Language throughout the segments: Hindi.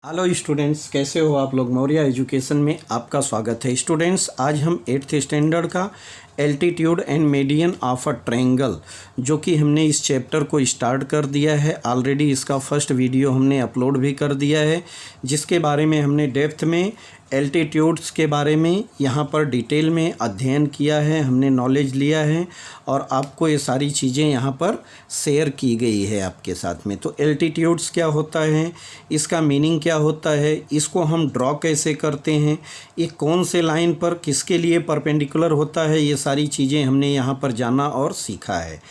हेलो स्टूडेंट्स, कैसे हो आप लोग। मौर्य एजुकेशन में आपका स्वागत है। स्टूडेंट्स, आज हम 8th स्टैंडर्ड का altitude and median of a triangle जो कि हमने इस चैप्टर को स्टार्ट कर दिया है। ऑलरेडी इसका फर्स्ट वीडियो हमने अपलोड भी कर दिया है, जिसके बारे में हमने डेप्थ में एल्टीट्यूड्स के बारे में यहाँ पर डिटेल में अध्ययन किया है, हमने नॉलेज लिया है और आपको ये सारी चीज़ें यहाँ पर शेयर की गई है आपके साथ में। तो एल्टीट्यूड्स क्या होता है, इसका मीनिंग क्या होता है, इसको हम ड्रॉ कैसे करते हैं, ये कौन से लाइन पर किसके लिए परपेंडिकुलर होता है, ये सारी चीज़ें हमने यहाँ पर जाना और सीखा है।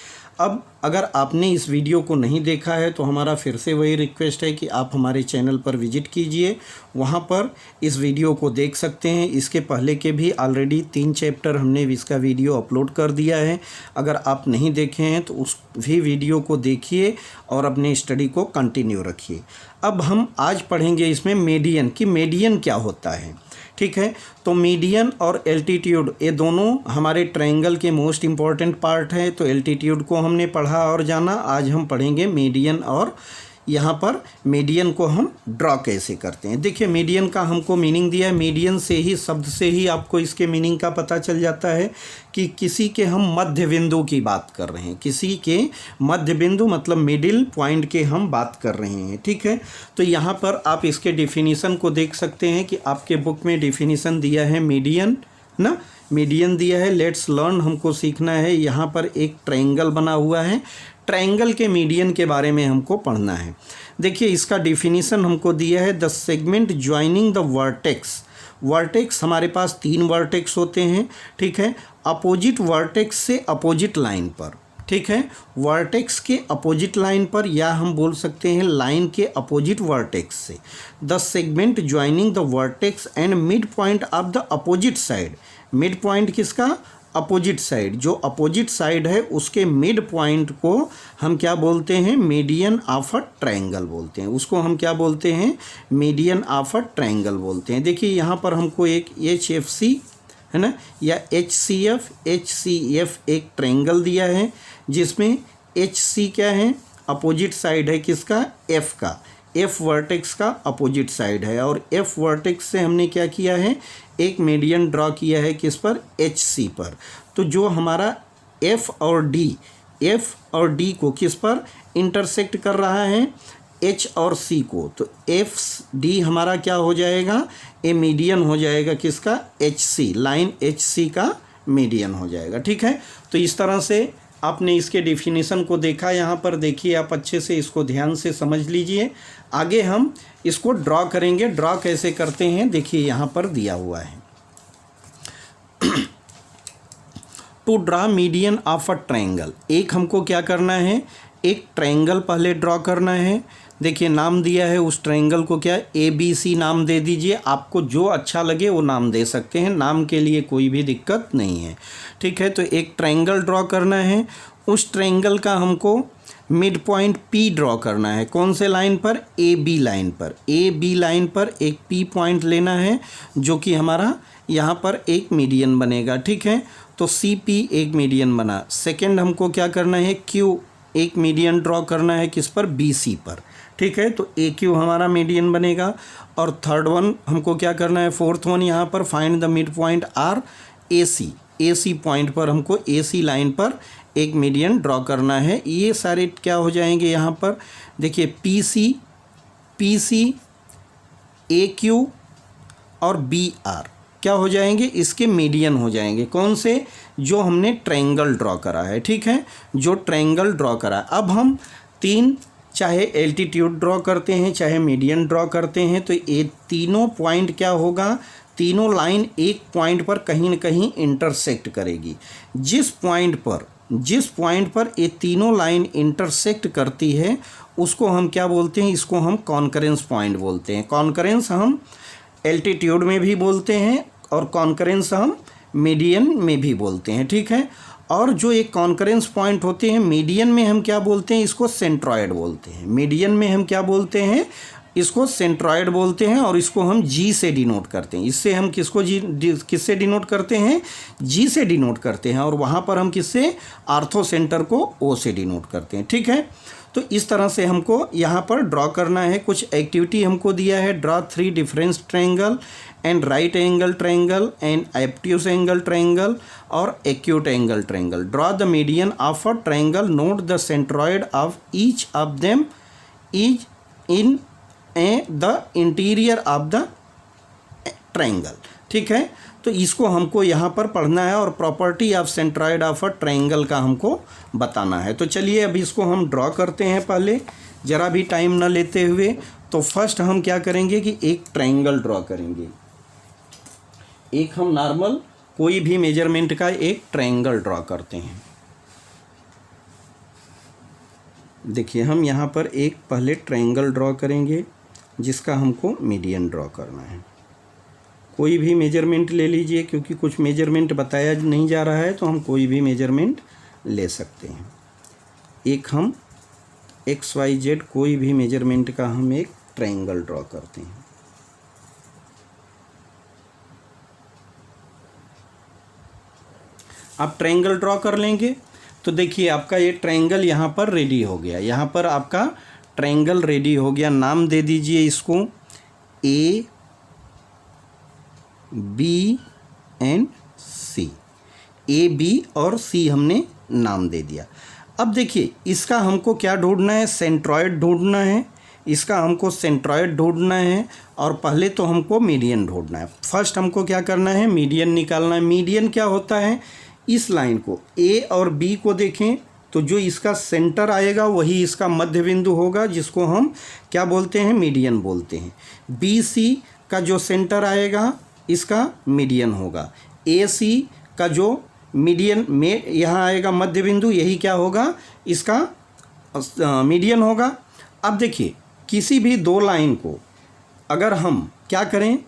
अब अगर आपने इस वीडियो को नहीं देखा है तो हमारा फिर से वही रिक्वेस्ट है कि आप हमारे चैनल पर विजिट कीजिए, वहाँ पर इस वीडियो को देख सकते हैं। इसके पहले के भी ऑलरेडी 3 चैप्टर हमने इसका वीडियो अपलोड कर दिया है। अगर आप नहीं देखे हैं तो उस भी वीडियो को देखिए और अपने स्टडी को कंटिन्यू रखिए। अब हम आज पढ़ेंगे इसमें मीडियन कि मीडियन क्या होता है। ठीक है, तो मीडियन और एल्टीट्यूड ये दोनों हमारे ट्रायंगल के मोस्ट इम्पॉर्टेंट पार्ट है। तो एल्टीट्यूड को हमने पढ़ा और जाना, आज हम पढ़ेंगे मीडियन और यहाँ पर मीडियन को हम ड्रॉ कैसे करते हैं। देखिए, मीडियन का हमको मीनिंग दिया है। मीडियन से ही, शब्द से ही आपको इसके मीनिंग का पता चल जाता है कि किसी के हम मध्य बिंदु की बात कर रहे हैं। किसी के मध्य बिंदु मतलब मिडिल पॉइंट के हम बात कर रहे हैं। ठीक है, तो यहाँ पर आप इसके डिफिनीसन को देख सकते हैं कि आपके बुक में डिफिनीसन दिया है मीडियन ना, मीडियन दिया है। लेट्स लर्न, हमको सीखना है। यहाँ पर एक ट्रायंगल बना हुआ है, ट्रायंगल के मीडियन के बारे में हमको पढ़ना है। देखिए, इसका डिफिनीसन हमको दिया है, the segment joining the vertex. Vertex हमारे पास 3 वर्टेक्स होते हैं। ठीक है, अपोजिट वर्टेक्स से अपोजिट लाइन पर। ठीक है, वर्टेक्स के अपोजिट लाइन पर, या हम बोल सकते हैं लाइन के अपोजिट वर्टेक्स से। The segment joining the vertex and mid point of the opposite side. Mid point किसका? Opposite side. जो अपोजिट साइड है उसके मिड पॉइंट को हम क्या बोलते हैं? मीडियन ऑफ अ ट्रायंगल बोलते हैं। उसको हम क्या बोलते हैं? मीडियन ऑफ अ ट्रायंगल बोलते हैं। देखिए, यहाँ पर हमको एक HFC है ना, या HCF एक ट्रायंगल दिया है, जिसमें HC क्या है? अपोजिट साइड है किसका? F का। F वर्टेक्स का अपोजिट साइड है और F वर्टेक्स से हमने क्या किया है? एक मीडियन ड्रॉ किया है किस पर? HC पर। तो जो हमारा F और D को किस पर इंटरसेक्ट कर रहा है? H और C को। तो FD हमारा क्या हो जाएगा? ए मीडियन हो जाएगा किसका? HC। लाइन HC का मीडियन हो जाएगा। ठीक है, तो इस तरह से आपने इसके डिफिनीसन को देखा। यहाँ पर देखिए, आप अच्छे से इसको ध्यान से समझ लीजिए। आगे हम इसको ड्रॉ करेंगे। ड्रॉ कैसे करते हैं देखिए, यहाँ पर दिया हुआ है। To draw median of a triangle, एक हमको क्या करना है? एक ट्रायंगल पहले ड्रॉ करना है। देखिए, नाम दिया है उस ट्रायंगल को, क्या? ABC नाम दे दीजिए। आपको जो अच्छा लगे वो नाम दे सकते हैं, नाम के लिए कोई भी दिक्कत नहीं है। ठीक है, तो एक ट्रायंगल ड्रॉ करना है। उस ट्रायंगल का हमको मिड पॉइंट P ड्रॉ करना है। कौन से लाइन पर? AB लाइन पर। AB लाइन पर एक P पॉइंट लेना है, जो कि हमारा यहाँ पर एक मीडियन बनेगा। ठीक है, तो CP एक मीडियन बना। सेकेंड हमको क्या करना है? Q एक मीडियन ड्रॉ करना है किस पर? BC पर। ठीक है, तो AQ हमारा मीडियन बनेगा। और थर्ड वन हमको क्या करना है? फोर्थ वन यहाँ पर find the mid point R AC point पर हमको AC लाइन पर एक मीडियन ड्रॉ करना है। ये सारे क्या हो जाएंगे यहाँ पर? देखिए, PC AQ और BR क्या हो जाएंगे? इसके मीडियन हो जाएंगे। कौन से? जो हमने ट्रायंगल ड्रॉ करा है। ठीक है, जो ट्रायंगल ड्रॉ करा। अब हम 3, चाहे एल्टीट्यूड ड्रॉ करते हैं चाहे मीडियन ड्रॉ करते हैं, तो ये तीनों पॉइंट क्या होगा? तीनों लाइन एक पॉइंट पर कहीं न कहीं इंटरसेक्ट करेगी। जिस पॉइंट पर ये तीनों लाइन इंटरसेक्ट करती है उसको हम क्या बोलते हैं? इसको हम कॉन्करेंस पॉइंट बोलते हैं। कॉन्करेंस हम एल्टीट्यूड में भी बोलते हैं और कॉन्करेंस हम मीडियन में भी बोलते हैं। ठीक है, और जो एक कॉन्करेंस पॉइंट होते हैं मीडियन में हम क्या बोलते हैं? इसको सेंट्रॉयड बोलते हैं। मीडियन में हम क्या बोलते हैं? इसको सेंट्रॉयड बोलते हैं और इसको हम G से डिनोट करते हैं। इससे हम किससे डिनोट करते हैं? G से डिनोट करते हैं। और वहाँ पर हम किससे? आर्थो सेंटर को O से डिनोट करते हैं। ठीक है, तो इस तरह से हमको यहाँ पर ड्रॉ करना है। कुछ एक्टिविटी हमको दिया है, draw 3 difference triangle and right angle triangle and obtuse angle triangle और acute angle triangle. Draw the median of a triangle, note the centroid of each of them is in the interior of the triangle. ठीक है, तो इसको हमको यहाँ पर पढ़ना है और property of centroid of a triangle का हमको बताना है। तो चलिए अब इसको हम ड्रॉ करते हैं। पहले ज़रा भी टाइम ना लेते हुए, तो फर्स्ट हम क्या करेंगे कि एक ट्रायंगल ड्रॉ करेंगे। एक हम नॉर्मल कोई भी मेजरमेंट का एक ट्रायंगल ड्रॉ करते हैं। देखिए हम यहाँ पर एक पहले ट्रायंगल ड्रॉ करेंगे जिसका हमको मीडियन ड्रॉ करना है। कोई भी मेजरमेंट ले लीजिए, क्योंकि कुछ मेजरमेंट बताया नहीं जा रहा है तो हम कोई भी मेजरमेंट ले सकते हैं। एक हम XYZ कोई भी मेजरमेंट का हम एक ट्रायंगल ड्रॉ करते हैं। आप ट्रायंगल ड्रॉ कर लेंगे तो देखिए आपका ये ट्रायंगल यहाँ पर रेडी हो गया। यहाँ पर आपका ट्रायंगल रेडी हो गया। नाम दे दीजिए इसको A, B and C। A, B और C हमने नाम दे दिया। अब देखिए इसका हमको क्या ढूंढना है, सेंट्रॉयड ढूंढना है। इसका हमको सेंट्रॉयड ढूंढना है और पहले तो हमको मीडियन ढूंढना है। फर्स्ट हमको क्या करना है, मीडियन निकालना है। मीडियन क्या होता है, इस लाइन को A और B को देखें तो जो इसका सेंटर आएगा वही इसका मध्य बिंदु होगा, जिसको हम क्या बोलते हैं, मीडियन बोलते हैं। BC का जो सेंटर आएगा इसका मीडियन होगा। AC का जो मीडियन में यहाँ आएगा मध्य बिंदु, यही क्या होगा, इसका मीडियन होगा। अब देखिए किसी भी दो लाइन को अगर हम क्या करें,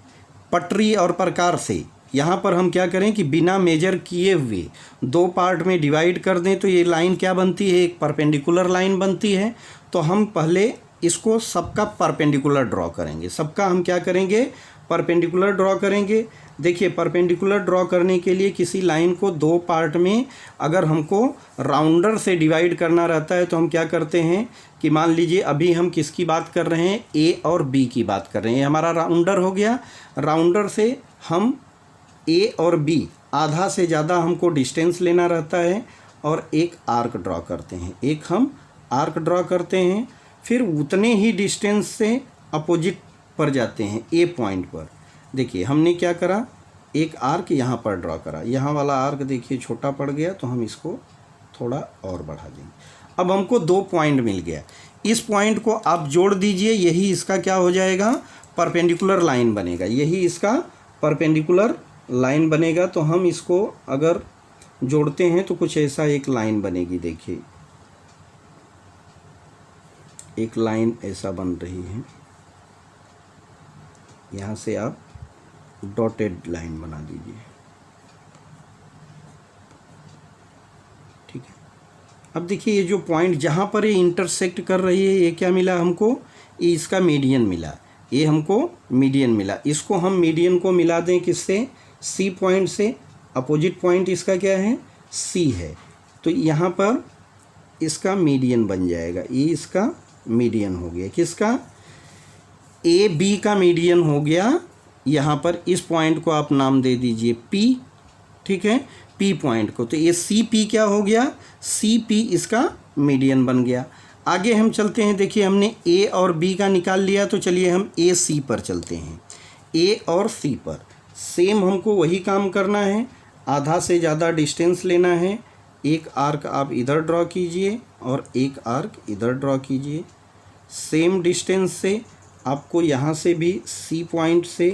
पटरी और प्रकार से यहाँ पर हम क्या करें कि बिना मेजर किए हुए दो पार्ट में डिवाइड कर दें तो ये लाइन क्या बनती है, एक परपेंडिकुलर लाइन बनती है। तो हम पहले इसको सबका परपेंडिकुलर ड्रॉ करेंगे। सबका हम क्या करेंगे, परपेंडिकुलर ड्रॉ करेंगे। देखिए परपेंडिकुलर ड्रॉ करने के लिए किसी लाइन को दो पार्ट में अगर हमको राउंडर से डिवाइड करना रहता है तो हम क्या करते हैं कि मान लीजिए अभी हम किसकी बात कर रहे हैं, A और B की बात कर रहे हैं। हमारा राउंडर हो गया। राउंडर से हम A और B आधा से ज़्यादा हमको डिस्टेंस लेना रहता है और एक आर्क ड्रॉ करते हैं। एक हम आर्क ड्रॉ करते हैं, फिर उतने ही डिस्टेंस से अपोजिट पर जाते हैं A पॉइंट पर। देखिए हमने क्या करा, एक आर्क यहाँ पर ड्रॉ करा। यहाँ वाला आर्क देखिए छोटा पड़ गया तो हम इसको थोड़ा और बढ़ा देंगे। अब हमको 2 पॉइंट मिल गया। इस पॉइंट को आप जोड़ दीजिए, यही इसका क्या हो जाएगा, परपेंडिकुलर लाइन बनेगा। यही इसका परपेंडिकुलर लाइन बनेगा। तो हम इसको अगर जोड़ते हैं तो कुछ ऐसा एक लाइन बनेगी। देखिए एक लाइन ऐसा बन रही है। यहाँ से आप डॉटेड लाइन बना दीजिए। ठीक है। अब देखिए ये जो पॉइंट जहाँ पर ये इंटरसेक्ट कर रही है, ये क्या मिला हमको, ये इसका मीडियन मिला। ये हमको मीडियन मिला। इसको हम मीडियन को मिला दें किससे, C पॉइंट से। अपोजिट पॉइंट इसका क्या है, C है। तो यहाँ पर इसका मीडियन बन जाएगा। ये इसका मीडियन हो गया। किसका, AB का मीडियन हो गया। यहाँ पर इस पॉइंट को आप नाम दे दीजिए P। ठीक है, P पॉइंट को। तो ये CP क्या हो गया, CP इसका मीडियन बन गया। आगे हम चलते हैं। देखिए हमने A और B का निकाल लिया, तो चलिए हम AC पर चलते हैं। A और C पर सेम हमको वही काम करना है। आधा से ज़्यादा डिस्टेंस लेना है। एक आर्क आप इधर ड्रॉ कीजिए और एक आर्क इधर ड्रॉ कीजिए। सेम डिस्टेंस से आपको यहाँ से भी C पॉइंट से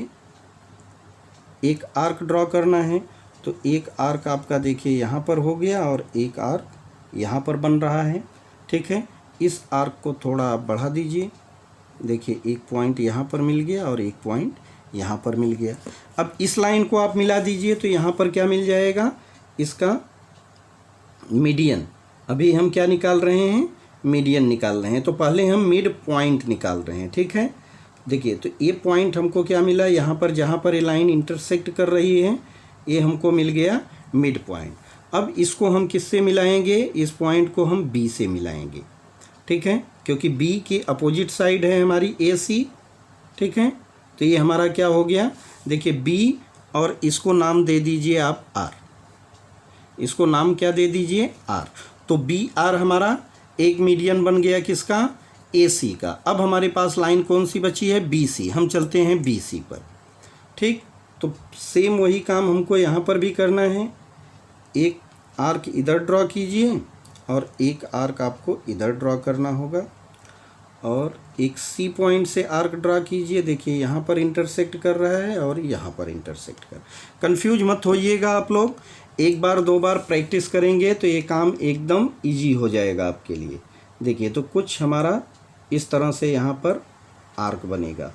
एक आर्क ड्रॉ करना है। तो एक आर्क आपका देखिए यहाँ पर हो गया और एक आर्क यहाँ पर बन रहा है। ठीक है, इस आर्क को थोड़ा आप बढ़ा दीजिए। देखिए एक पॉइंट यहाँ पर मिल गया और एक पॉइंट यहाँ पर मिल गया। अब इस लाइन को आप मिला दीजिए तो यहाँ पर क्या मिल जाएगा, इसका मीडियन। अभी हम क्या निकाल रहे हैं, मीडियन निकाल रहे हैं। तो पहले हम मिड पॉइंट निकाल रहे हैं। ठीक है, देखिए तो ये पॉइंट हमको क्या मिला, यहाँ पर जहाँ पर ये लाइन इंटरसेक्ट कर रही है ये हमको मिल गया मिड पॉइंट। अब इसको हम किससे मिलाएंगे, इस पॉइंट को हम B से मिलाएंगे। ठीक है, क्योंकि बी की अपोजिट साइड है हमारी ए सी, ठीक है। तो ये हमारा क्या हो गया, देखिए बी, और इसको नाम दे दीजिए आप आर, इसको नाम क्या दे दीजिए आर। तो बी आर हमारा एक मीडियन बन गया किसका, ए सी का। अब हमारे पास लाइन कौन सी बची है, बी सी। हम चलते हैं बी सी पर, ठीक। तो सेम वही काम हमको यहाँ पर भी करना है। एक आर्क इधर ड्रॉ कीजिए और एक आर्क आपको इधर ड्रॉ करना होगा, और एक सी पॉइंट से आर्क ड्रॉ कीजिए। देखिए यहाँ पर इंटरसेक्ट कर रहा है और यहाँ पर इंटरसेक्ट कर। कंफ्यूज मत होइएगा आप लोग, एक बार दो बार प्रैक्टिस करेंगे तो ये काम एकदम इजी हो जाएगा आपके लिए। देखिए तो कुछ हमारा इस तरह से यहाँ पर आर्क बनेगा,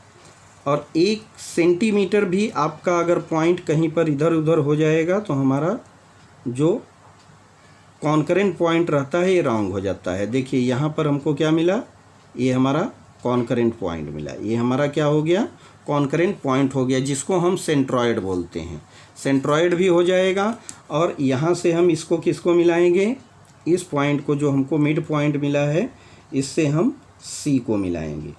और 1 सेंटीमीटर भी आपका अगर पॉइंट कहीं पर इधर उधर हो जाएगा तो हमारा जो कॉन्करेंट पॉइंट रहता है ये रॉन्ग हो जाता है। देखिए यहाँ पर हमको क्या मिला, ये हमारा कॉन्करेंट पॉइंट मिला, ये हमारा क्या हो गया, कॉन्करेंट पॉइंट हो गया, जिसको हम सेंट्रॉयड बोलते हैं। सेंट्रॉयड भी हो जाएगा, और यहाँ से हम इसको किसको मिलाएंगे, इस पॉइंट को जो हमको मिड पॉइंट मिला है, इससे हम सी को मिलाएंगे,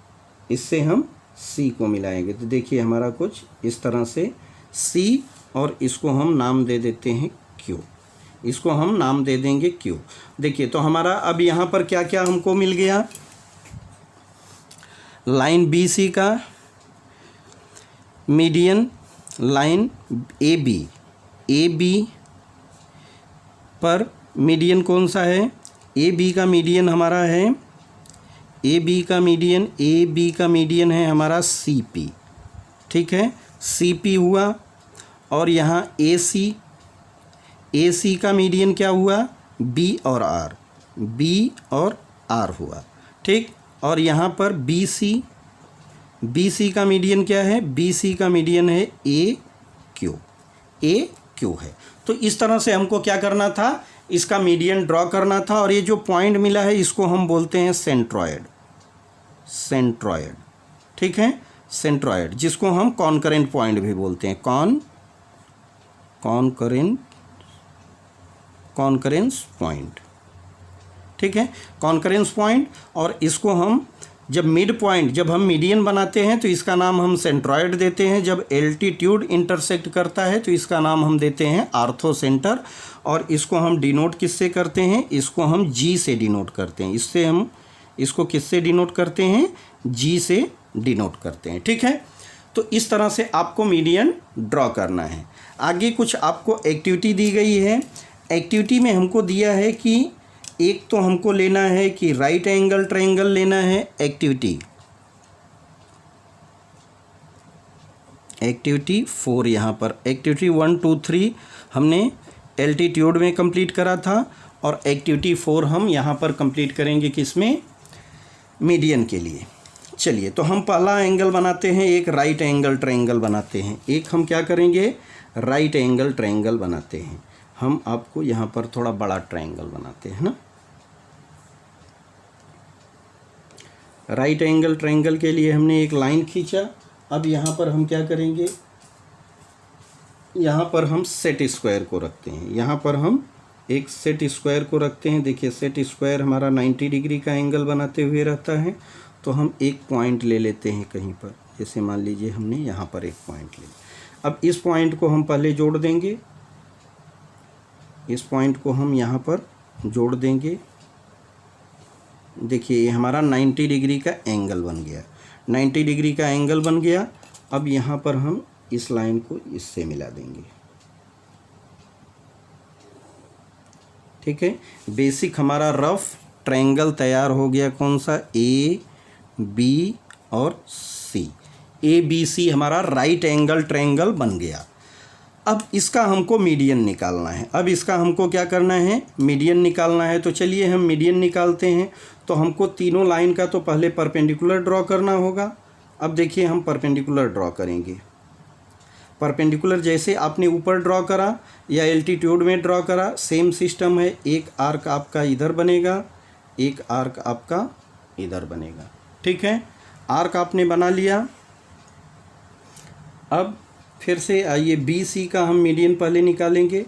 इससे हम सी को मिलाएंगे। तो देखिए हमारा कुछ इस तरह से सी, और इसको हम नाम दे देते हैं क्यू, इसको हम नाम दे देंगे क्यू। देखिए तो हमारा अब यहाँ पर क्या क्या हमको मिल गया, लाइन बी सी का मीडियन, लाइन ए बी पर मीडियन कौन सा है, ए बी का मीडियन हमारा है, ए बी का मीडियन है हमारा सी पी, ठीक है, सी पी हुआ। और यहाँ ए सी का मीडियन क्या हुआ, बी और आर हुआ, ठीक। और यहाँ पर बी सी का मीडियन क्या है, बी सी का मीडियन है ए क्यू है। तो इस तरह से हमको क्या करना था, इसका मीडियन ड्रॉ करना था, और ये जो पॉइंट मिला है इसको हम बोलते हैं सेंट्रॉयड, ठीक है, सेंट्रॉयड, जिसको हम कॉन्करेंट पॉइंट भी बोलते हैं, कॉन्करेंस पॉइंट, ठीक है, कॉन्करेंस पॉइंट। और इसको हम जब मिड पॉइंट, जब हम मीडियन बनाते हैं तो इसका नाम हम सेंट्रॉयड देते हैं, जब एल्टीट्यूड इंटरसेक्ट करता है तो इसका नाम हम देते हैं आर्थो सेंटर। और इसको हम डिनोट किससे करते हैं, इसको हम जी से डिनोट करते हैं, इससे हम इसको किससे डिनोट करते हैं, जी से डिनोट करते हैं, ठीक है। तो इस तरह से आपको मीडियन ड्रॉ करना है। आगे कुछ आपको एक्टिविटी दी गई है। एक्टिविटी में हमको दिया है कि एक तो हमको लेना है कि राइट एंगल ट्रायंगल लेना है। एक्टिविटी 4 यहाँ पर, एक्टिविटी 1 2 3 हमने एल्टीट्यूड में कंप्लीट करा था, और एक्टिविटी 4 हम यहाँ पर कंप्लीट करेंगे किसमें, मीडियन के लिए। चलिए तो हम पहला एंगल बनाते हैं, एक राइट एंगल ट्रायंगल बनाते हैं। एक हम क्या करेंगे, राइट एंगल ट्रायंगल बनाते हैं। हम आपको यहाँ पर थोड़ा बड़ा ट्रायंगल बनाते हैं ना। राइट एंगल ट्रायंगल के लिए हमने एक लाइन खींचा। अब यहाँ पर हम क्या करेंगे, यहाँ पर हम सेट स्क्वायर को रखते हैं, यहाँ पर हम एक सेट स्क्वायर को रखते हैं। देखिए सेट स्क्वायर हमारा 90 डिग्री का एंगल बनाते हुए रहता है। तो हम एक पॉइंट ले लेते हैं कहीं पर, जैसे मान लीजिए हमने यहाँ पर एक पॉइंट ले लिया। अब इस पॉइंट को हम पहले जोड़ देंगे, इस पॉइंट को हम यहाँ पर जोड़ देंगे। देखिए ये हमारा 90 डिग्री का एंगल बन गया, 90 डिग्री का एंगल बन गया। अब यहाँ पर हम इस लाइन को इससे मिला देंगे, ठीक है। बेसिक हमारा रफ ट्रायंगल तैयार हो गया, कौन सा, ए बी और सी, ए बी सी हमारा राइट एंगल ट्रायंगल बन गया। अब इसका हमको मीडियन निकालना है। अब इसका हमको क्या करना है, मीडियन निकालना है। तो चलिए हम मीडियन निकालते हैं। तो हमको तीनों लाइन का तो पहले परपेंडिकुलर ड्रॉ करना होगा। अब देखिए हम परपेंडिकुलर ड्रॉ करेंगे। परपेंडिकुलर जैसे आपने ऊपर ड्रॉ करा या एल्टीट्यूड में ड्रॉ करा, सेम सिस्टम है। एक आर्क आपका इधर बनेगा, एक आर्क आपका इधर बनेगा, ठीक है। आर्क आपने बना लिया। अब फिर से आइए बी सी का हम मीडियन पहले निकालेंगे।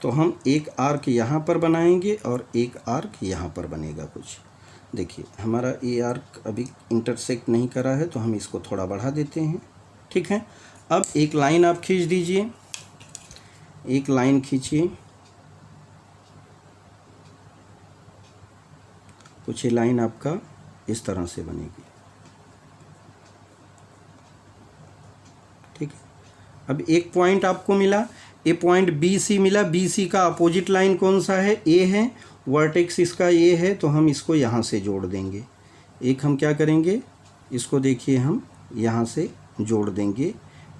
तो हम एक आर्क यहाँ पर बनाएंगे और एक आर्क यहाँ पर बनेगा कुछ। देखिए हमारा ए आर्क अभी इंटरसेक्ट नहीं करा है तो हम इसको थोड़ा बढ़ा देते हैं। ठीक है, अब एक लाइन आप खींच दीजिए, एक लाइन खींचिए, कुछ ये लाइन आपका इस तरह से बनेगी। ठीक है, अब एक पॉइंट आपको मिला, ए पॉइंट बी सी मिला। बी सी का अपोजिट लाइन कौन सा है? ए है, वर्टेक्स इसका ए है, तो हम इसको यहाँ से जोड़ देंगे। एक हम क्या करेंगे, इसको देखिए हम यहाँ से जोड़ देंगे।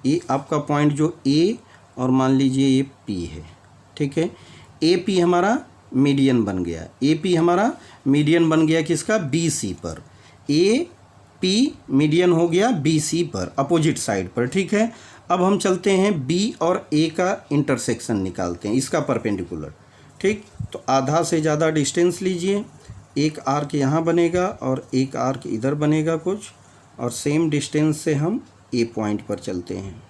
ये आपका पॉइंट जो ए और मान लीजिए ये पी है। ठीक है, ए पी हमारा मीडियन बन गया। ए पी हमारा मीडियन बन गया किसका? बी सी पर। ए पी मीडियन हो गया बी सी पर, अपोजिट साइड पर। ठीक है, अब हम चलते हैं बी और ए का इंटरसेक्शन निकालते हैं, इसका परपेंडिकुलर। ठीक, तो आधा से ज़्यादा डिस्टेंस लीजिए, एक आर्क यहाँ बनेगा और एक आर्क इधर बनेगा कुछ, और सेम डिस्टेंस से हम ए पॉइंट पर चलते हैं।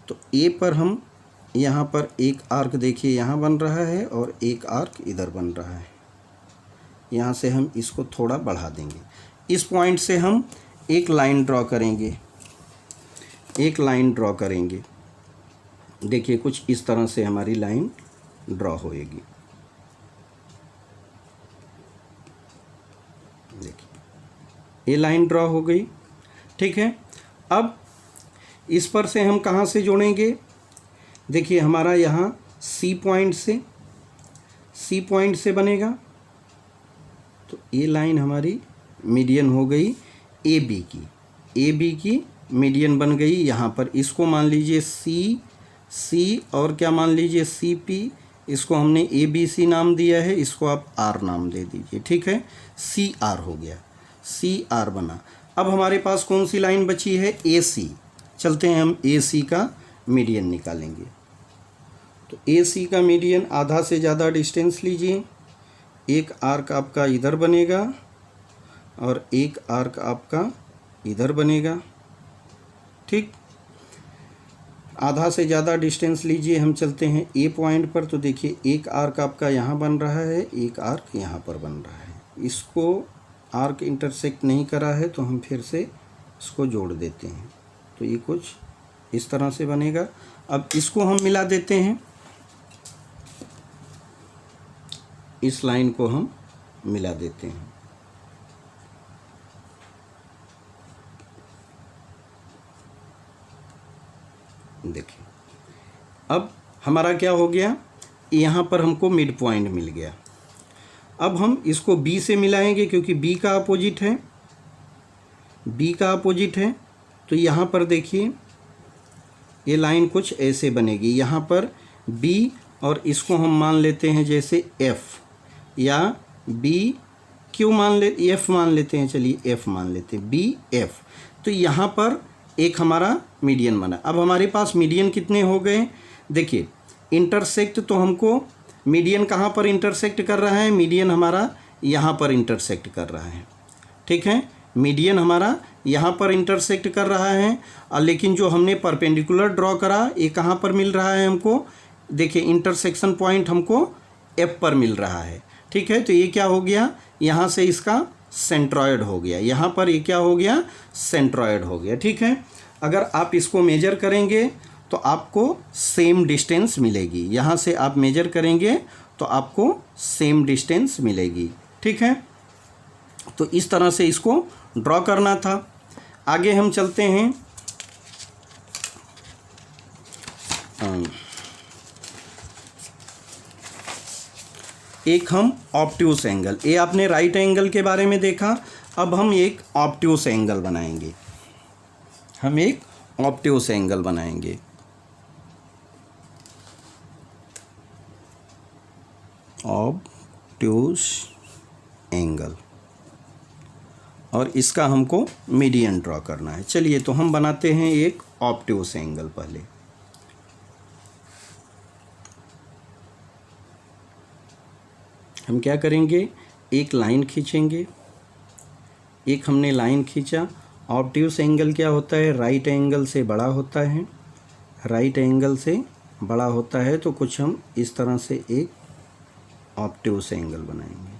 तो ए पर हम यहाँ पर एक आर्क देखिए यहाँ बन रहा है और एक आर्क इधर बन रहा है। यहाँ से हम इसको थोड़ा बढ़ा देंगे। इस पॉइंट से हम एक लाइन ड्रॉ करेंगे, एक लाइन ड्रॉ करेंगे। देखिए कुछ इस तरह से हमारी लाइन ड्रॉ होएगी। देखिए ये लाइन ड्रॉ हो गई। ठीक है, अब इस पर से हम कहाँ से जोड़ेंगे? देखिए हमारा यहाँ सी पॉइंट से बनेगा, तो ये लाइन हमारी मीडियन हो गई ए बी की मीडियन बन गई यहाँ पर। इसको मान लीजिए सी और क्या मान लीजिए सी पी, इसको हमने ए बी सी नाम दिया है, इसको आप आर नाम दे दीजिए। ठीक है, सी आर हो गया, सी आर बना। अब हमारे पास कौन सी लाइन बची है? ए सी। चलते हैं हम ए सी का मीडियन निकालेंगे। तो ए सी का मीडियन आधा से ज़्यादा डिस्टेंस लीजिए, एक आर्क आपका इधर बनेगा और एक आर्क आपका इधर बनेगा। ठीक, आधा से ज़्यादा डिस्टेंस लीजिए, हम चलते हैं ए पॉइंट पर। तो देखिए एक आर्क आपका यहाँ बन रहा है, एक आर्क यहाँ पर बन रहा है। इसको आर्क इंटरसेक्ट नहीं करा है तो हम फिर से इसको जोड़ देते हैं, तो ये कुछ इस तरह से बनेगा। अब इसको हम मिला देते हैं, इस लाइन को हम मिला देते हैं। देखिए अब हमारा क्या हो गया, यहाँ पर हमको मिड पॉइंट मिल गया। अब हम इसको बी से मिलाएंगे क्योंकि बी का अपोजिट है, बी का अपोजिट है। तो यहाँ पर देखिए ये लाइन कुछ ऐसे बनेगी, यहाँ पर बी और इसको हम मान लेते हैं जैसे एफ, या बी क्यों मान ले, एफ मान लेते हैं, चलिए एफ मान लेते हैं, बी एफ। तो यहाँ पर एक हमारा मीडियन बना। अब हमारे पास मीडियन कितने हो गए? देखिए इंटरसेक्ट तो हमको मीडियन कहाँ पर इंटरसेक्ट कर रहा है? मीडियन हमारा यहाँ पर इंटरसेक्ट कर रहा है। ठीक है, मीडियन हमारा यहाँ पर इंटरसेक्ट कर रहा है, लेकिन जो हमने परपेंडिकुलर ड्रॉ करा ये कहाँ पर मिल रहा है हमको? देखिए इंटरसेक्शन पॉइंट हमको एफ पर मिल रहा है। ठीक है, तो ये क्या हो गया, यहाँ से इसका सेंट्रॉयड हो गया, यहाँ पर ये क्या हो गया, सेंट्रॉयड हो गया। ठीक है, अगर आप इसको मेजर करेंगे तो आपको सेम डिस्टेंस मिलेगी। यहाँ से आप मेजर करेंगे तो आपको सेम डिस्टेंस मिलेगी। ठीक है, तो इस तरह से इसको ड्रॉ करना था। आगे हम चलते हैं, एक हम ऑब्ट्यूस एंगल, ये आपने राइट एंगल के बारे में देखा। अब हम एक ऑब्ट्यूस एंगल बनाएंगे, हम एक ऑब्ट्यूस एंगल बनाएंगे। ऑब्ट्यूस एंगल, और इसका हमको मीडियन ड्रॉ करना है। चलिए तो हम बनाते हैं एक ऑब्ट्यूस एंगल। पहले हम क्या करेंगे, एक लाइन खींचेंगे, एक हमने लाइन खींचा। ऑब्ट्यूस एंगल क्या होता है, राइट एंगल से बड़ा होता है, राइट एंगल से बड़ा होता है। तो कुछ हम इस तरह से एक ऑब्ट्यूस एंगल बनाएंगे।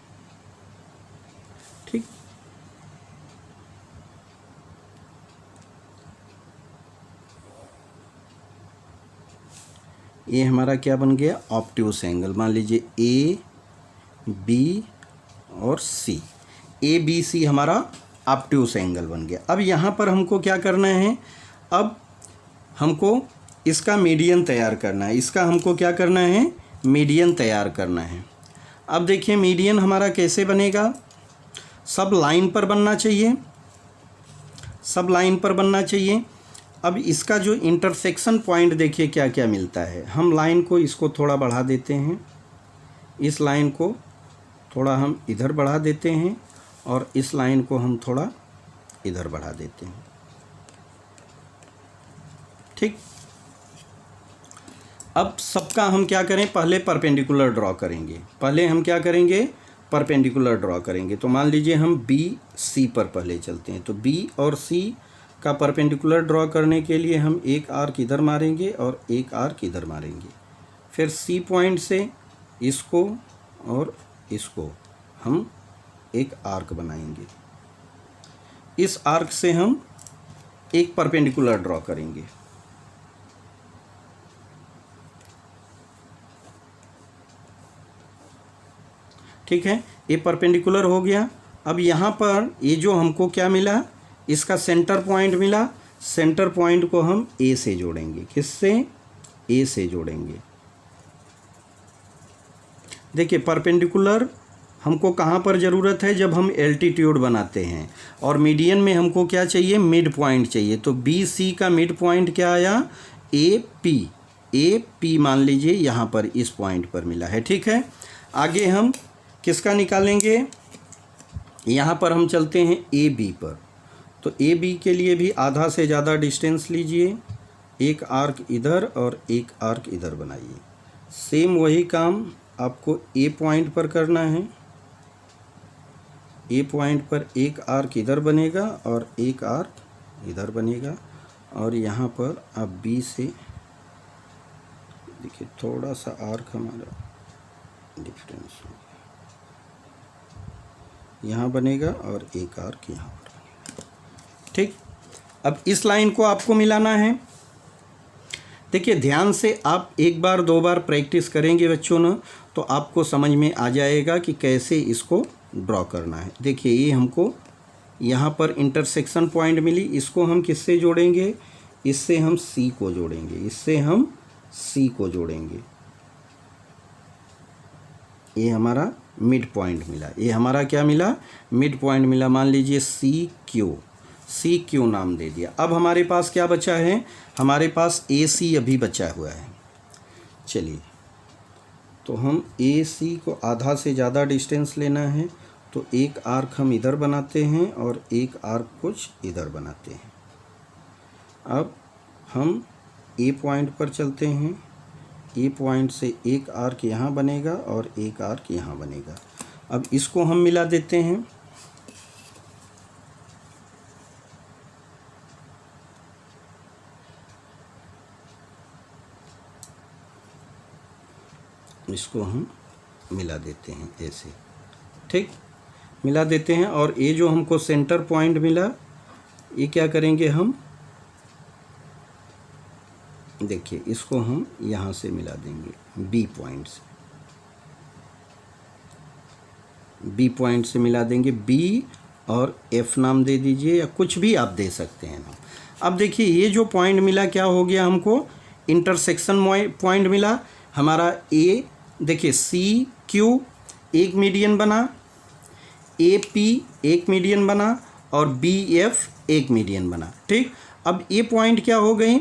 ये हमारा क्या बन गया, ऑब्ट्यूस एंगल। मान लीजिए ए बी और सी, ए बी सी हमारा ऑब्ट्यूस एंगल बन गया। अब यहाँ पर हमको क्या करना है, अब हमको इसका मीडियन तैयार करना है। इसका हमको क्या करना है, मीडियन तैयार करना है। अब देखिए मीडियन हमारा कैसे बनेगा, सब लाइन पर बनना चाहिए, सब लाइन पर बनना चाहिए। अब इसका जो इंटरसेक्शन पॉइंट देखिए क्या क्या मिलता है। हम लाइन को इसको थोड़ा बढ़ा देते हैं, इस लाइन को थोड़ा हम इधर बढ़ा देते हैं और इस लाइन को हम थोड़ा इधर बढ़ा देते हैं। ठीक, अब सबका हम क्या करें, पहले परपेंडिकुलर ड्रॉ करेंगे। पहले हम क्या करेंगे, परपेंडिकुलर ड्रॉ करेंगे। तो मान लीजिए हम बी सी पर पहले चलते हैं। तो बी और सी का परपेंडिकुलर ड्रॉ करने के लिए हम एक आर्क इधर मारेंगे और एक आर्क इधर मारेंगे। फिर सी पॉइंट से इसको और इसको हम एक आर्क बनाएंगे। इस आर्क से हम एक परपेंडिकुलर ड्रॉ करेंगे। ठीक है, ये परपेंडिकुलर हो गया। अब यहाँ पर ये जो हमको क्या मिला, इसका सेंटर पॉइंट मिला। सेंटर पॉइंट को हम ए से जोड़ेंगे। किससे, ए से जोड़ेंगे। देखिए परपेंडिकुलर हमको कहाँ पर ज़रूरत है, जब हम एल्टीट्यूड बनाते हैं। और मीडियन में हमको क्या चाहिए, मिड पॉइंट चाहिए। तो बी सी का मिड पॉइंट क्या आया, ए पी। ए पी मान लीजिए यहाँ पर इस पॉइंट पर मिला है। ठीक है, आगे हम किसका निकालेंगे, यहाँ पर हम चलते हैं ए बी पर। तो ए बी के लिए भी आधा से ज़्यादा डिस्टेंस लीजिए, एक आर्क इधर और एक आर्क इधर बनाइए। सेम वही काम आपको ए पॉइंट पर करना है। ए पॉइंट पर एक आर्क इधर बनेगा और एक आर्क इधर बनेगा। और यहाँ पर आप बी से देखिए थोड़ा सा आर्क हमारा डिफरेंस हो, यहाँ बनेगा और एक आर्क यहाँ पर बनेगा। ठीक, अब इस लाइन को आपको मिलाना है। देखिए ध्यान से आप एक बार दो बार प्रैक्टिस करेंगे बच्चों ना, तो आपको समझ में आ जाएगा कि कैसे इसको ड्रॉ करना है। देखिए ये हमको यहाँ पर इंटरसेक्शन पॉइंट मिली, इसको हम किससे जोड़ेंगे, इससे हम सी को जोड़ेंगे, इससे हम सी को जोड़ेंगे। ये हमारा मिड पॉइंट मिला। ये हमारा क्या मिला, मिड पॉइंट मिला। मान लीजिए सी क्यू नाम दे दिया। अब हमारे पास क्या बचा है, हमारे पास ए सी अभी बचा हुआ है। चलिए तो हम ए सी को आधा से ज़्यादा डिस्टेंस लेना है। तो एक आर्क हम इधर बनाते हैं और एक आर्क कुछ इधर बनाते हैं। अब हम ए पॉइंट पर चलते हैं। ए पॉइंट से एक आर्क यहाँ बनेगा और एक आर्क यहाँ बनेगा। अब इसको हम मिला देते हैं। इसको हम मिला देते हैं ऐसे। ठीक, मिला देते हैं। और ये जो हमको सेंटर पॉइंट मिला, ये क्या करेंगे हम, देखिए इसको हम यहाँ से मिला देंगे बी पॉइंट से। बी पॉइंट से मिला देंगे, बी और एफ नाम दे दीजिए या कुछ भी आप दे सकते हैं नाम। अब देखिए ये जो पॉइंट मिला क्या हो गया, हमको इंटरसेक्शन पॉइंट मिला हमारा। ए देखिए सी क्यू एक मीडियन बना, ए पी एक मीडियन बना और बी एफ एक मीडियन बना। ठीक, अब ये पॉइंट क्या हो गई,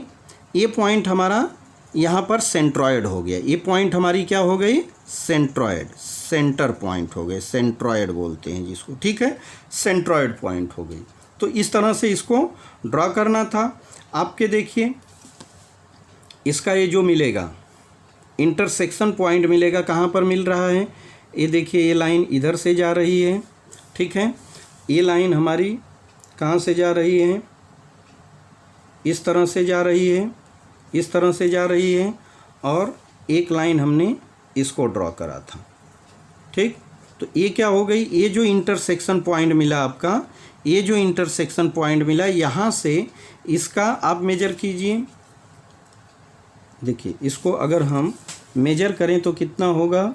ये पॉइंट हमारा यहाँ पर सेंट्रॉयड हो गया। ये पॉइंट हमारी क्या हो गई, सेंट्रॉयड, सेंटर पॉइंट हो गए, सेंट्रॉयड बोलते हैं जिसको। ठीक है, सेंट्रॉयड पॉइंट हो गई। तो इस तरह से इसको ड्रॉ करना था आपके। देखिए इसका ये जो मिलेगा इंटरसेक्शन पॉइंट मिलेगा, कहाँ पर मिल रहा है, ये देखिए ये लाइन इधर से जा रही है। ठीक है, ये लाइन हमारी कहाँ से जा रही है, इस तरह से जा रही है, इस तरह से जा रही है। और एक लाइन हमने इसको ड्रॉ करा था। ठीक, तो ये क्या हो गई, ये जो इंटरसेक्शन पॉइंट मिला आपका, ये जो इंटरसेक्शन पॉइंट मिला, यहाँ से इसका आप मेजर कीजिए। देखिए इसको अगर हम मेजर करें तो कितना होगा,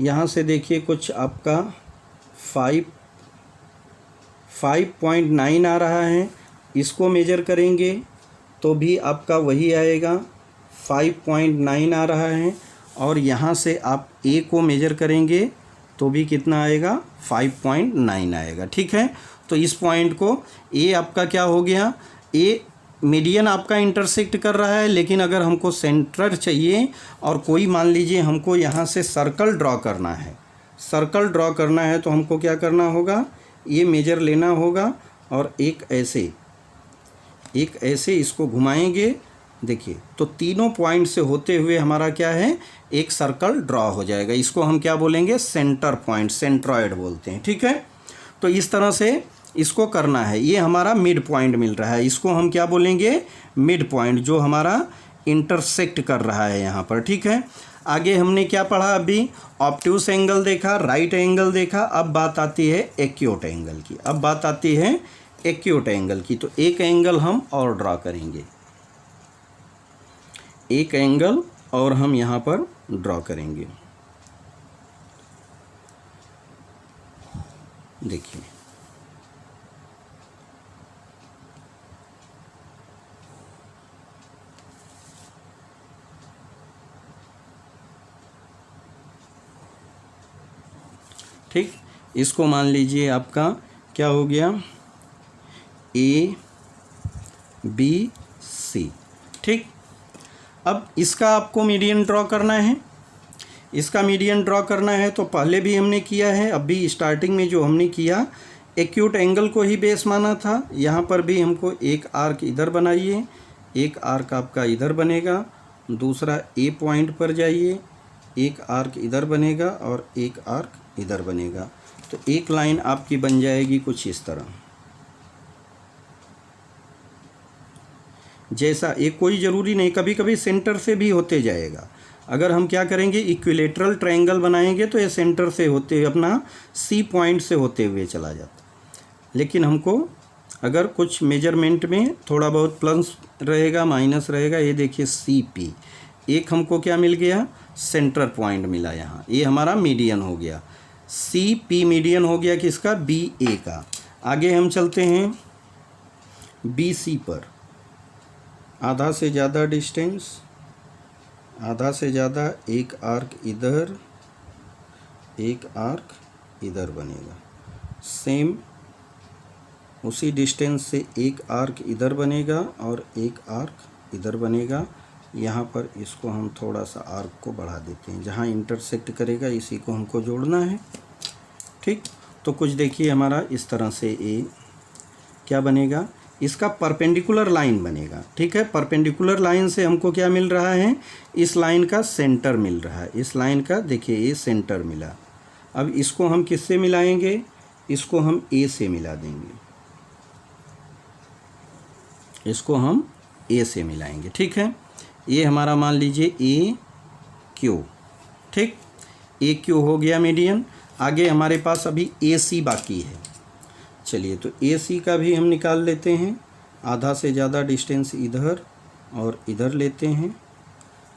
यहाँ से देखिए कुछ आपका 5.9 आ रहा है। इसको मेजर करेंगे तो भी आपका वही आएगा, 5.9 आ रहा है। और यहाँ से आप ए को मेजर करेंगे तो भी कितना आएगा, 5.9 आएगा। ठीक है, तो इस पॉइंट को ए आपका क्या हो गया, ए मीडियन आपका इंटरसेक्ट कर रहा है। लेकिन अगर हमको सेंटर चाहिए और कोई मान लीजिए हमको यहाँ से सर्कल ड्रॉ करना है, सर्कल ड्रॉ करना है तो हमको क्या करना होगा, ये मेजर लेना होगा और एक ऐसे इसको घुमाएंगे। देखिए तो तीनों पॉइंट से होते हुए हमारा क्या है, एक सर्कल ड्रॉ हो जाएगा। इसको हम क्या बोलेंगे, सेंटर पॉइंट, सेंट्रॉयड बोलते हैं। ठीक है, तो इस तरह से इसको करना है। ये हमारा मिड पॉइंट मिल रहा है, इसको हम क्या बोलेंगे, मिड पॉइंट, जो हमारा इंटरसेक्ट कर रहा है यहाँ पर। ठीक है, आगे हमने क्या पढ़ा, अभी ऑब्ट्यूस एंगल देखा, राइट एंगल देखा। अब बात आती है एक्यूट एंगल की, अब बात आती है एक्यूट एंगल की। तो एक एंगल हम और ड्रॉ करेंगे, एक एंगल और हम यहाँ पर ड्रॉ करेंगे। देखिए ठीक, इसको मान लीजिए आपका क्या हो गया, ABC। ठीक, अब इसका आपको मीडियन ड्रॉ करना है, इसका मीडियन ड्रॉ करना है तो पहले भी हमने किया है, अभी स्टार्टिंग में जो हमने किया एक्यूट एंगल को ही बेस माना था। यहाँ पर भी हमको एक आर्क इधर बनाइए, एक आर्क आपका इधर बनेगा, दूसरा ए पॉइंट पर जाइए, एक आर्क इधर बनेगा और एक आर्क इधर बनेगा। तो एक लाइन आपकी बन जाएगी कुछ इस तरह, जैसा, एक कोई ज़रूरी नहीं, कभी कभी सेंटर से भी होते जाएगा। अगर हम क्या करेंगे, इक्विलेटरल ट्रायंगल बनाएंगे तो ये सेंटर से होते हुए अपना सी पॉइंट से होते हुए चला जाता। लेकिन हमको अगर कुछ मेजरमेंट में थोड़ा बहुत प्लस रहेगा, माइनस रहेगा, ये देखिए CP, एक हमको क्या मिल गया, सेंटर पॉइंट मिला यहाँ, ये हमारा मीडियन हो गया। CP मीडियन हो गया किसका, BA का। आगे हम चलते हैं BC पर, आधा से ज़्यादा डिस्टेंस, आधा से ज़्यादा, एक आर्क इधर, एक आर्क इधर बनेगा। सेम उसी डिस्टेंस से एक आर्क इधर बनेगा और एक आर्क इधर बनेगा। यहाँ पर इसको हम थोड़ा सा आर्क को बढ़ा देते हैं, जहाँ इंटरसेक्ट करेगा इसी को हमको जोड़ना है। ठीक, तो कुछ देखिए हमारा इस तरह से ये क्या बनेगा, इसका परपेंडिकुलर लाइन बनेगा। ठीक है, परपेंडिकुलर लाइन से हमको क्या मिल रहा है, इस लाइन का सेंटर मिल रहा है, इस लाइन का देखिए ये सेंटर मिला। अब इसको हम किससे मिलाएंगे, इसको हम A से मिला देंगे, इसको हम A से मिलाएंगे। ठीक है, ये हमारा मान लीजिए AQ। ठीक, AQ हो गया मीडियन। आगे हमारे पास अभी AC बाकी है। चलिए तो AC का भी हम निकाल लेते हैं, आधा से ज़्यादा डिस्टेंस इधर और इधर लेते हैं,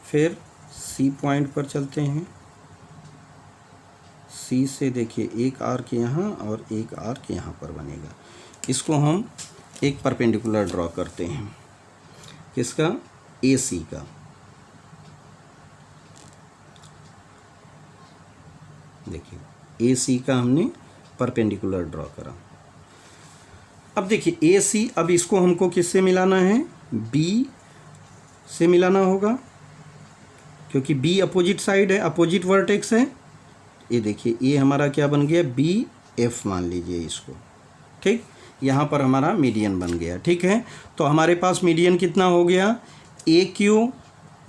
फिर C पॉइंट पर चलते हैं। C से देखिए एक आर्क यहाँ और एक आर्क यहाँ पर बनेगा। इसको हम एक परपेंडिकुलर ड्रॉ करते हैं, किसका, AC का। देखिए AC का हमने परपेंडिकुलर ड्रॉ करा। अब देखिए AC, अब इसको हमको किससे मिलाना है, B से मिलाना होगा, क्योंकि B अपोजिट साइड है, अपोजिट वर्टेक्स है। ये देखिए ये हमारा क्या बन गया, BF मान लीजिए इसको। ठीक, यहाँ पर हमारा मीडियन बन गया। ठीक है, तो हमारे पास मीडियन कितना हो गया, AQ,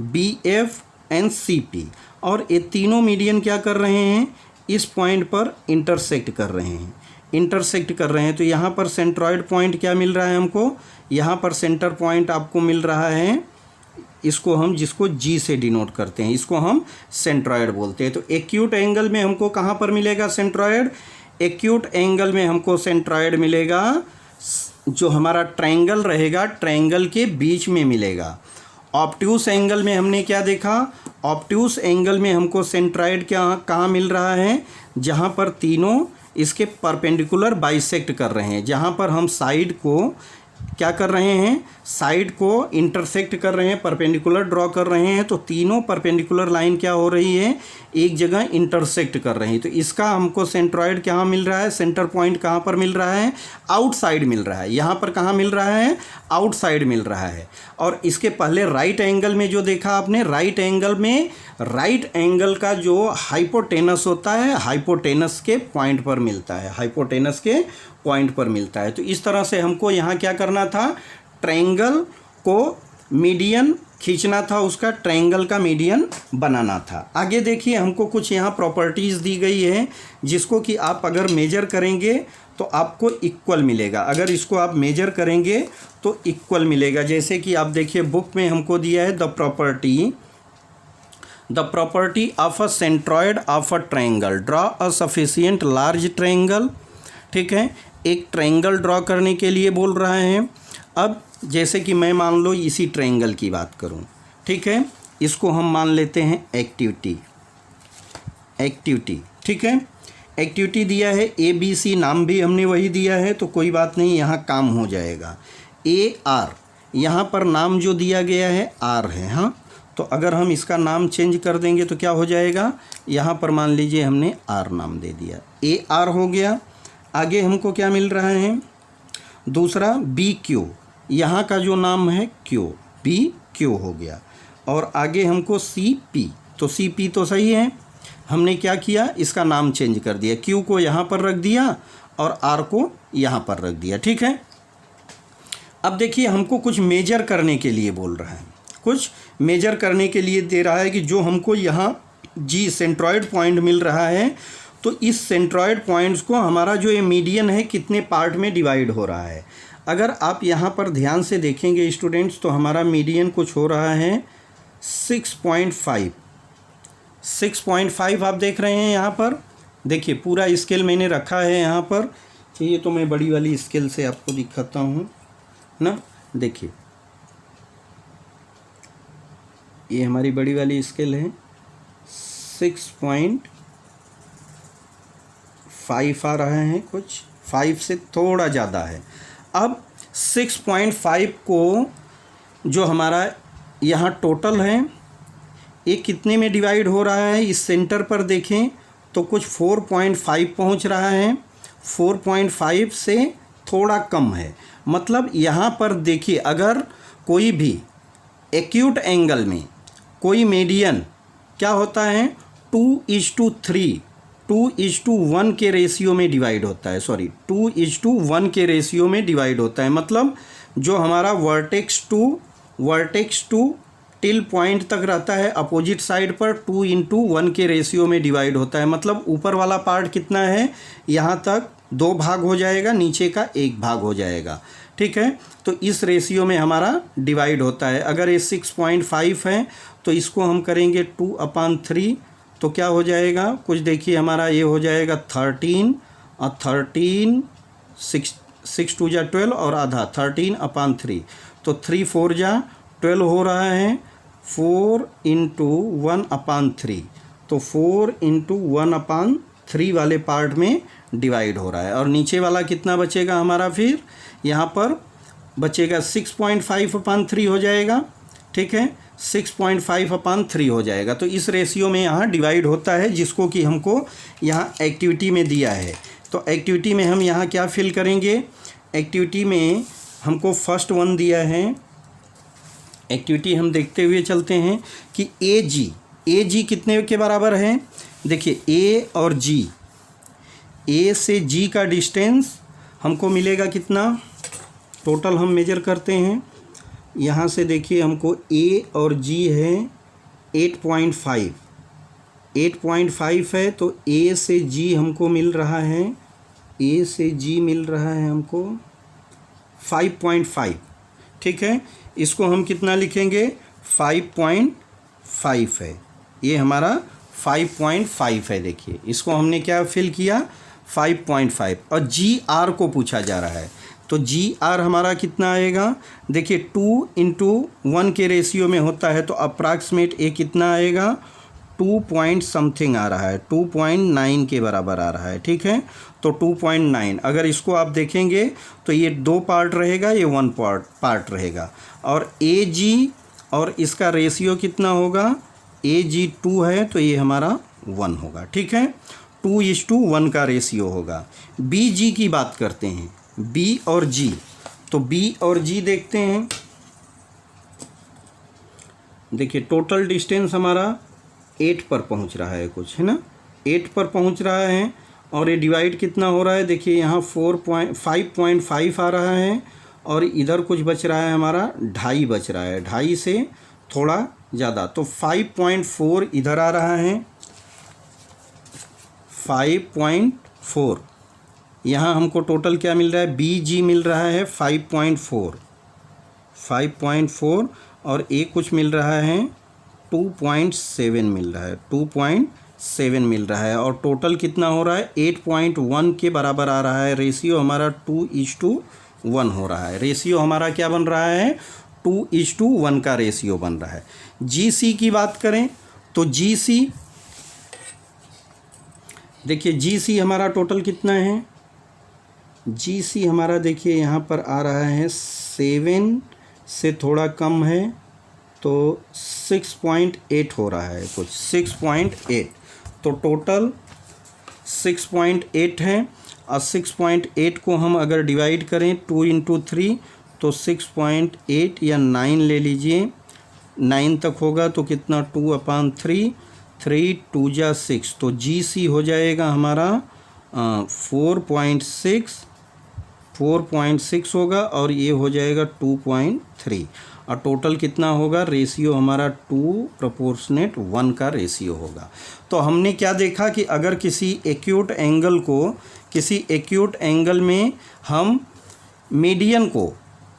BF एंड CP। और ये तीनों मीडियन क्या कर रहे हैं, इस पॉइंट पर इंटरसेक्ट कर रहे हैं, इंटरसेक्ट कर रहे हैं। तो यहाँ पर सेंट्रॉयड पॉइंट क्या मिल रहा है हमको, यहाँ पर सेंटर पॉइंट आपको मिल रहा है, इसको हम, जिसको G से डिनोट करते हैं, इसको हम सेंट्रॉयड बोलते हैं। तो एक्यूट एंगल में हमको कहाँ पर मिलेगा सेंट्रॉयड, एक्यूट एंगल में हमको सेंट्रॉयड मिलेगा जो हमारा ट्रायंगल रहेगा, ट्रायंगल के बीच में मिलेगा। ऑब्ट्यूस एंगल में हमने क्या देखा, ऑब्ट्यूस एंगल में हमको सेंट्रॉइड कहाँ मिल रहा है, जहाँ पर तीनों इसके परपेंडिकुलर बाइसेक्ट कर रहे हैं, जहाँ पर हम साइड को क्या कर रहे हैं, साइड को इंटरसेक्ट कर रहे हैं, परपेंडिकुलर ड्रॉ कर रहे हैं, तो तीनों परपेंडिकुलर लाइन क्या हो रही है, एक जगह इंटरसेक्ट कर रही है। तो इसका हमको सेंट्रॉइड कहाँ मिल रहा है, सेंटर पॉइंट कहाँ पर मिल रहा है, आउटसाइड मिल रहा है। यहाँ पर कहाँ मिल रहा है, आउटसाइड मिल रहा है। और इसके पहले राइट एंगल में जो देखा आपने, राइट एंगल में राइट एंगल का जो हाइपोटेनस होता है, हाइपोटेनस के पॉइंट पर मिलता है, हाइपोटेनस के पॉइंट पर मिलता है। तो इस तरह से हमको यहाँ क्या करना था, ट्रायंगल को मीडियन खींचना था, उसका ट्रायंगल का मीडियन बनाना था। आगे देखिए हमको कुछ यहाँ प्रॉपर्टीज़ दी गई है जिसको कि आप अगर मेजर करेंगे तो आपको इक्वल मिलेगा। अगर इसको आप मेजर करेंगे तो इक्वल मिलेगा। जैसे कि आप देखिए बुक में हमको दिया है the property of a centroid of a triangle, draw a sufficient large triangle. ठीक है, एक ट्रायंगल ड्रॉ करने के लिए बोल रहा है। अब जैसे कि मैं मान लो इसी ट्रायंगल की बात करूं, ठीक है, इसको हम मान लेते हैं एक्टिविटी। ठीक है, एक्टिविटी दिया है, ABC नाम भी हमने वही दिया है, तो कोई बात नहीं, यहाँ काम हो जाएगा। AR यहाँ पर नाम जो दिया गया है R है, हाँ, तो अगर हम इसका नाम चेंज कर देंगे तो क्या हो जाएगा, यहाँ पर मान लीजिए हमने R नाम दे दिया, AR हो गया। आगे हमको क्या मिल रहा है, दूसरा BQ, यहाँ का जो नाम है Q, BQ हो गया। और आगे हमको CP, तो CP तो सही है, हमने क्या किया, इसका नाम चेंज कर दिया, Q को यहाँ पर रख दिया और R को यहाँ पर रख दिया। ठीक है, अब देखिए हमको कुछ मेजर करने के लिए बोल रहा है, कुछ मेजर करने के लिए दे रहा है कि जो हमको यहाँ G सेंट्रॉइड पॉइंट मिल रहा है, तो इस सेंट्रॉइड पॉइंट्स को हमारा जो ये मीडियन है कितने पार्ट में डिवाइड हो रहा है। अगर आप यहाँ पर ध्यान से देखेंगे स्टूडेंट्स, तो हमारा मीडियन कुछ हो रहा है 6.5 आप देख रहे हैं यहाँ पर। देखिए पूरा स्केल मैंने रखा है यहाँ पर, चाहिए तो मैं बड़ी वाली स्केल से आपको दिखाता हूँ ना। देखिए ये हमारी बड़ी वाली स्केल है, 6.5 आ रहा है, कुछ 5 से थोड़ा ज़्यादा है। अब 6.5 को जो हमारा यहाँ टोटल है, ये कितने में डिवाइड हो रहा है, इस सेंटर पर देखें तो कुछ 4.5 पहुँच रहा है, 4.5 से थोड़ा कम है। मतलब यहाँ पर देखिए अगर कोई भी एक्यूट एंगल में कोई मीडियन क्या होता है, 2:3, 2:1 के रेशियो में डिवाइड होता है, 2:1 के रेशियो में डिवाइड होता है। मतलब जो हमारा वर्टेक्स टू टिल पॉइंट तक रहता है अपोजिट साइड पर, 2:1 के रेशियो में डिवाइड होता है। मतलब ऊपर वाला पार्ट कितना है, यहाँ तक 2 भाग हो जाएगा, नीचे का 1 भाग हो जाएगा। ठीक है, तो इस रेशियो में हमारा डिवाइड होता है। अगर ये 6.5 है तो इसको हम करेंगे 2/3, तो क्या हो जाएगा, कुछ देखिए हमारा ये हो जाएगा 13 और 13 6 2 जा 12 और आधा 13/3, तो 3 4 जा 12 हो रहा है, 4 × 1/3, तो 4 × 1/3 वाले पार्ट में डिवाइड हो रहा है। और नीचे वाला कितना बचेगा हमारा, फिर यहाँ पर बचेगा 6.5/3 हो जाएगा। ठीक है, 6.5/3 हो जाएगा। तो इस रेशियो में यहाँ डिवाइड होता है, जिसको कि हमको यहाँ एक्टिविटी में दिया है। तो एक्टिविटी में हम यहाँ क्या फिल करेंगे, एक्टिविटी में हमको फर्स्ट वन दिया है। एक्टिविटी हम देखते हुए चलते हैं कि AG कितने के बराबर है। देखिए A और G, A से G का डिस्टेंस हमको मिलेगा कितना, टोटल हम मेजर करते हैं। यहाँ से देखिए हमको A और G है 8.5 है, तो A से G हमको मिल रहा है, A से G मिल रहा है हमको 5.5। ठीक है, इसको हम कितना लिखेंगे, 5.5 है, ये हमारा 5.5 है। देखिए इसको हमने क्या फिल किया, 5.5। और GR को पूछा जा रहा है, तो जी आर हमारा कितना आएगा, देखिए 2:1 के रेशियो में होता है, तो अप्रॉक्सीमेट ए कितना आएगा, 2 पॉइंट समथिंग आ रहा है, 2.9 के बराबर आ रहा है। ठीक है, तो 2.9 अगर इसको आप देखेंगे तो ये 2 पार्ट रहेगा, ये 1 पार्ट रहेगा। और ए जी और इसका रेशियो कितना होगा, ए जी 2 है तो ये हमारा 1 होगा। ठीक है, 2:1 का रेशियो होगा। बी जी की बात करते हैं, बी और जी, तो बी और जी देखते हैं। देखिए टोटल डिस्टेंस हमारा 8 पर पहुंच रहा है कुछ, है ना, 8 पर पहुंच रहा है। और ये डिवाइड कितना हो रहा है, देखिए यहाँ 5.5 आ रहा है और इधर कुछ बच रहा है हमारा 2.5 बच रहा है, 2.5 से थोड़ा ज़्यादा, तो 5.4 इधर आ रहा है, 5.4। यहाँ हमको टोटल क्या मिल रहा है, बी जी मिल रहा है 5.4 और ए कुछ मिल रहा है 2.7 मिल रहा है, 2.7 मिल रहा है। और टोटल कितना हो रहा है, 8.1 के बराबर आ रहा है। रेशियो हमारा 2:1 हो रहा है। रेशियो हमारा क्या बन रहा है, 2:1 का रेशियो बन रहा है। जी सी की बात करें तो जी सी, देखिए जी सी हमारा टोटल कितना है, जी सी हमारा देखिए यहाँ पर आ रहा है 7 से थोड़ा कम है, तो 6.8 हो रहा है कुछ, 6.8। तो टोटल 6.8 है और 6.8 को हम अगर डिवाइड करें 2 × 3 तो 6.8 या 9 ले लीजिए, 9 तक होगा तो कितना 2/3, 3 2 जा 6, तो जी सी हो जाएगा हमारा 4.6 होगा और ये हो जाएगा 2.3। और टोटल कितना होगा, रेशियो हमारा 2:1 का रेशियो होगा। तो हमने क्या देखा कि अगर किसी एक्यूट एंगल में हम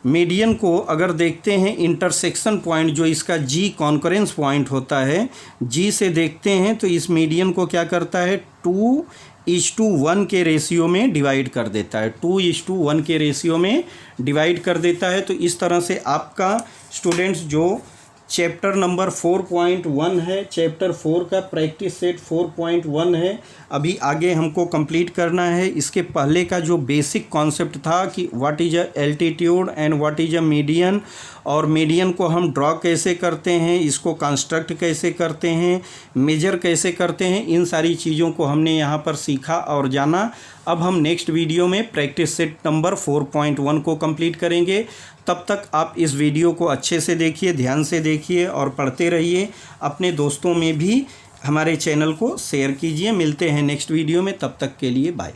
मीडियन को अगर देखते हैं, इंटरसेक्शन पॉइंट जो इसका जी कॉन्करेंस पॉइंट होता है, जी से देखते हैं तो इस मीडियन को क्या करता है, 2:1 के रेशियो में डिवाइड कर देता है, 2:1 के रेशियो में डिवाइड कर देता है। तो इस तरह से आपका स्टूडेंट्स जो चैप्टर नंबर 4.1 है, चैप्टर 4 का प्रैक्टिस सेट 4.1 है, अभी आगे हमको कंप्लीट करना है। इसके पहले का जो बेसिक कॉन्सेप्ट था कि what is a altitude and what is a median, और मीडियन को हम ड्रॉ कैसे करते हैं, इसको कंस्ट्रक्ट कैसे करते हैं, मेजर कैसे करते हैं, इन सारी चीज़ों को हमने यहाँ पर सीखा और जाना। अब हम नेक्स्ट वीडियो में प्रैक्टिस सेट नंबर 4.1 को कंप्लीट करेंगे। तब तक आप इस वीडियो को अच्छे से देखिए, ध्यान से देखिए और पढ़ते रहिए। अपने दोस्तों में भी हमारे चैनल को शेयर कीजिए। मिलते हैं नेक्स्ट वीडियो में, तब तक के लिए बाय।